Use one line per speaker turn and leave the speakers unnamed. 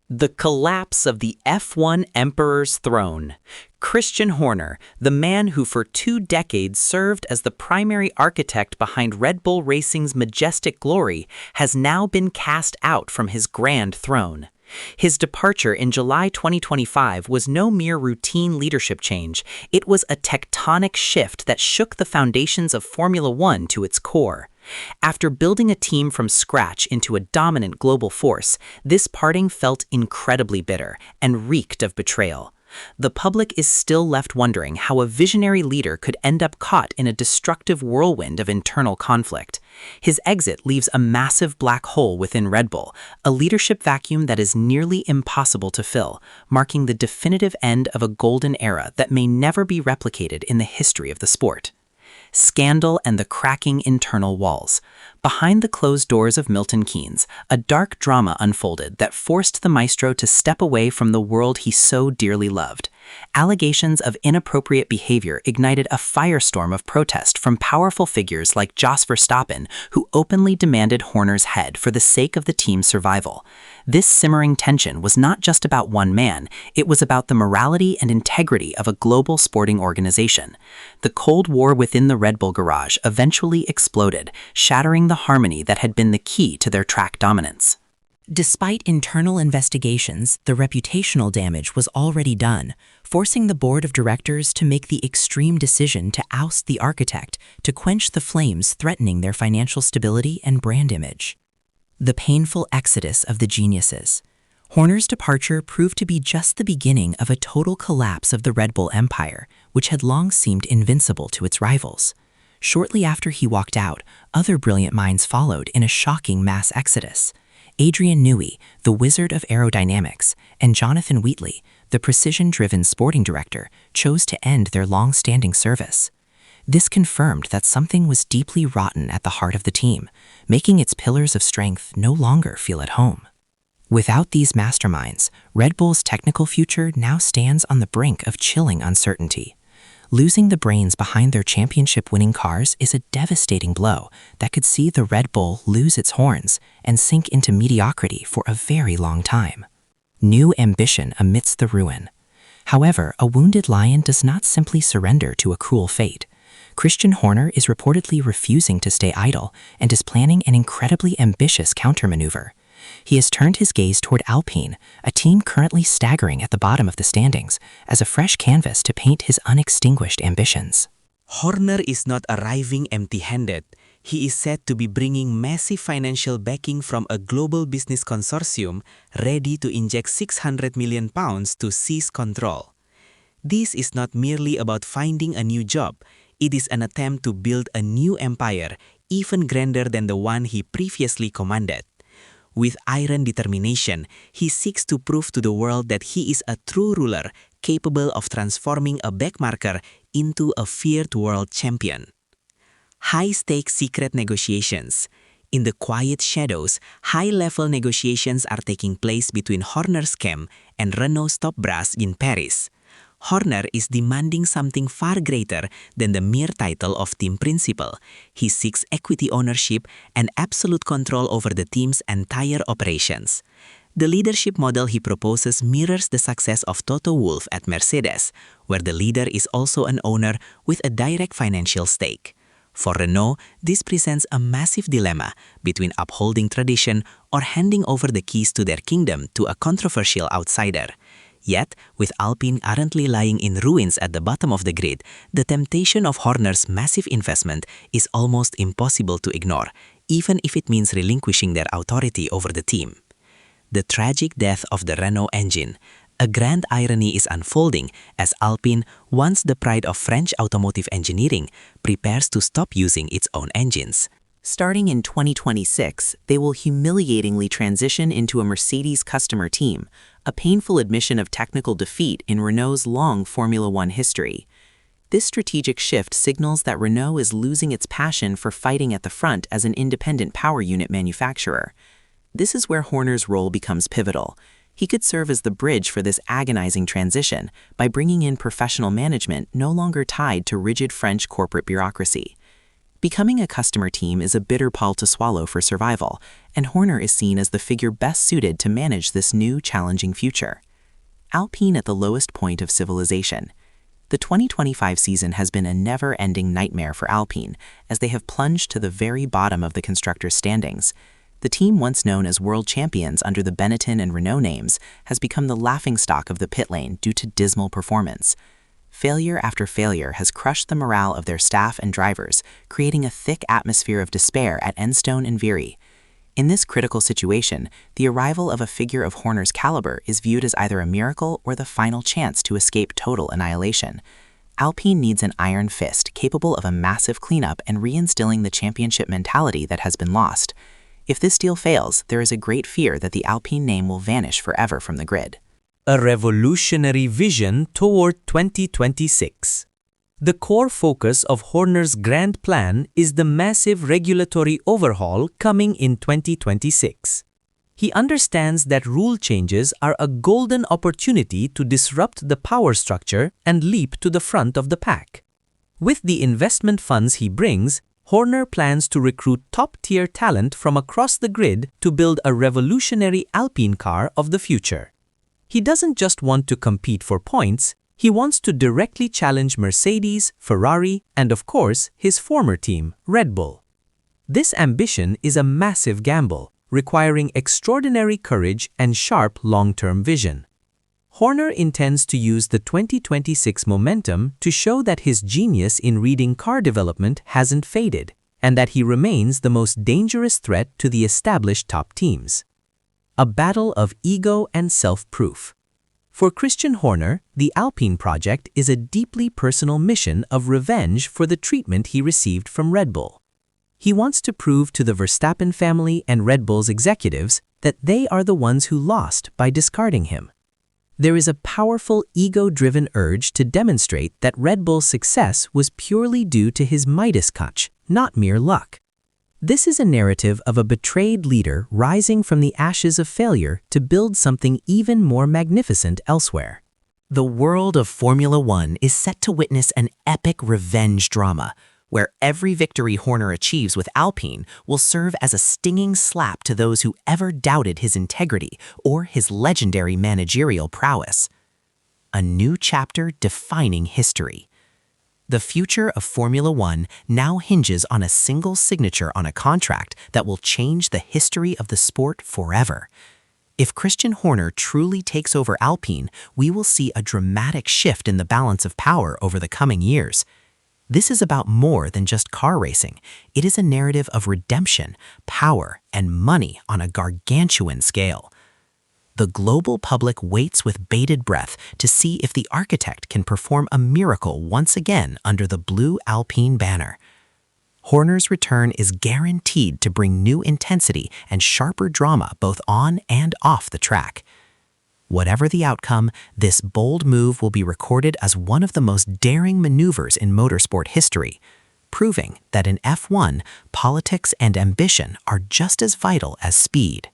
The collapse of the F1 Emperor's throne. Christian Horner, the man who for 2 decades served as the primary architect behind Red Bull Racing's majestic glory, has now been cast out from his grand throne. His departure in July 2025 was no mere routine leadership change. It was a tectonic shift that shook the foundations of Formula One to its core. After building a team from scratch into a dominant global force, this parting felt incredibly bitter and reeked of betrayal. The public is still left wondering how a visionary leader could end up caught in a destructive whirlwind of internal conflict. His exit leaves a massive black hole within Red Bull, a leadership vacuum that is nearly impossible to fill, marking the definitive end of a golden era that may never be replicated in the history of the sport. Scandal and the cracking internal walls. Behind the closed doors of Milton Keynes, a dark drama unfolded that forced the maestro to step away from the world he so dearly loved. Allegations of inappropriate behavior ignited a firestorm of protest from powerful figures like Jos Verstappen, who openly demanded Horner's head for the sake of the team's survival. This simmering tension was not just about one man, it was about the morality and integrity of a global sporting organization. The Cold War within the Red Bull garage eventually exploded, shattering the harmony that had been the key to their track dominance.
Despite internal investigations, the reputational damage was already done, forcing the board of directors to make the extreme decision to oust the architect to quench the flames threatening their financial stability and brand image. The painful exodus of the geniuses. Horner's departure proved to be just the beginning of a total collapse of the Red Bull empire, which had long seemed invincible to its rivals. Shortly after he walked out, other brilliant minds followed in a shocking mass exodus. Adrian Newey, the wizard of aerodynamics, and Jonathan Wheatley, the precision-driven sporting director, chose to end their long-standing service. This confirmed that something was deeply rotten at the heart of the team, making its pillars of strength no longer feel at home. Without these masterminds, Red Bull's technical future now stands on the brink of chilling uncertainty. Losing the brains behind their championship-winning cars is a devastating blow that could see the Red Bull lose its horns and sink into mediocrity for a very long time. New ambition amidst the ruin. However, a wounded lion does not simply surrender to a cruel fate. Christian Horner is reportedly refusing to stay idle and is planning an incredibly ambitious countermaneuver. He has turned his gaze toward Alpine, a team currently staggering at the bottom of the standings, as a fresh canvas to paint his unextinguished ambitions.
Horner is not arriving empty-handed. He is said to be bringing massive financial backing from a global business consortium ready to inject £600 million to seize control. This is not merely about finding a new job. It is an attempt to build a new empire, even grander than the one he previously commanded. With iron determination, he seeks to prove to the world that he is a true ruler capable of transforming a backmarker into a feared world champion. High-stakes secret negotiations. In the quiet shadows, high-level negotiations are taking place between Horner's camp and Renault's top brass in Paris. Horner is demanding something far greater than the mere title of team principal. He seeks equity ownership and absolute control over the team's entire operations. The leadership model he proposes mirrors the success of Toto Wolff at Mercedes, where the leader is also an owner with a direct financial stake. For Renault, this presents a massive dilemma between upholding tradition or handing over the keys to their kingdom to a controversial outsider. Yet, with Alpine currently lying in ruins at the bottom of the grid, the temptation of Horner's massive investment is almost impossible to ignore, even if it means relinquishing their authority over the team. The tragic death of the Renault engine. A grand irony is unfolding as Alpine, once the pride of French automotive engineering, prepares to stop using its own engines.
Starting in 2026, they will humiliatingly transition into a Mercedes customer team, a painful admission of technical defeat in Renault's long Formula One history. This strategic shift signals that Renault is losing its passion for fighting at the front as an independent power unit manufacturer. This is where Horner's role becomes pivotal. He could serve as the bridge for this agonizing transition by bringing in professional management no longer tied to rigid French corporate bureaucracy.
Becoming a customer team is a bitter pill to swallow for survival, and Horner is seen as the figure best suited to manage this new, challenging future. Alpine at the lowest point of civilization. The 2025 season has been a never-ending nightmare for Alpine, as they have plunged to the very bottom of the constructors' standings. The team, once known as world champions under the Benetton and Renault names, has become the laughingstock of the pit lane due to dismal performance. Failure after failure has crushed the morale of their staff and drivers, creating a thick atmosphere of despair at Enstone and Viry. In this critical situation, the arrival of a figure of Horner's caliber is viewed as either a miracle or the final chance to escape total annihilation. Alpine needs an iron fist capable of a massive cleanup and reinstilling the championship mentality that has been lost. If this deal fails, there is a great fear that the Alpine name will vanish forever from the grid.
A revolutionary vision toward 2026. The core focus of Horner's grand plan is the massive regulatory overhaul coming in 2026. He understands that rule changes are a golden opportunity to disrupt the power structure and leap to the front of the pack. With the investment funds he brings, Horner plans to recruit top-tier talent from across the grid to build a revolutionary Alpine car of the future. He doesn't just want to compete for points, he wants to directly challenge Mercedes, Ferrari, and of course, his former team, Red Bull. This ambition is a massive gamble, requiring extraordinary courage and sharp long-term vision. Horner intends to use the 2026 momentum to show that his genius in reading car development hasn't faded, and that he remains the most dangerous threat to the established top teams. A battle of ego and self-proof. For Christian Horner, the Alpine project is a deeply personal mission of revenge for the treatment he received from Red Bull. He wants to prove to the Verstappen family and Red Bull's executives that they are the ones who lost by discarding him. There is a powerful ego-driven urge to demonstrate that Red Bull's success was purely due to his Midas touch, not mere luck. This is a narrative of a betrayed leader rising from the ashes of failure to build something even more magnificent elsewhere.
The world of Formula One is set to witness an epic revenge drama, where every victory Horner achieves with Alpine will serve as a stinging slap to those who ever doubted his integrity or his legendary managerial prowess. A new chapter defining history. The future of Formula One now hinges on a single signature on a contract that will change the history of the sport forever. If Christian Horner truly takes over Alpine, we will see a dramatic shift in the balance of power over the coming years. This is about more than just car racing. It is a narrative of redemption, power, and money on a gargantuan scale. The global public waits with bated breath to see if the architect can perform a miracle once again under the blue Alpine banner. Horner's return is guaranteed to bring new intensity and sharper drama both on and off the track. Whatever the outcome, this bold move will be recorded as one of the most daring maneuvers in motorsport history, proving that in F1, politics and ambition are just as vital as speed.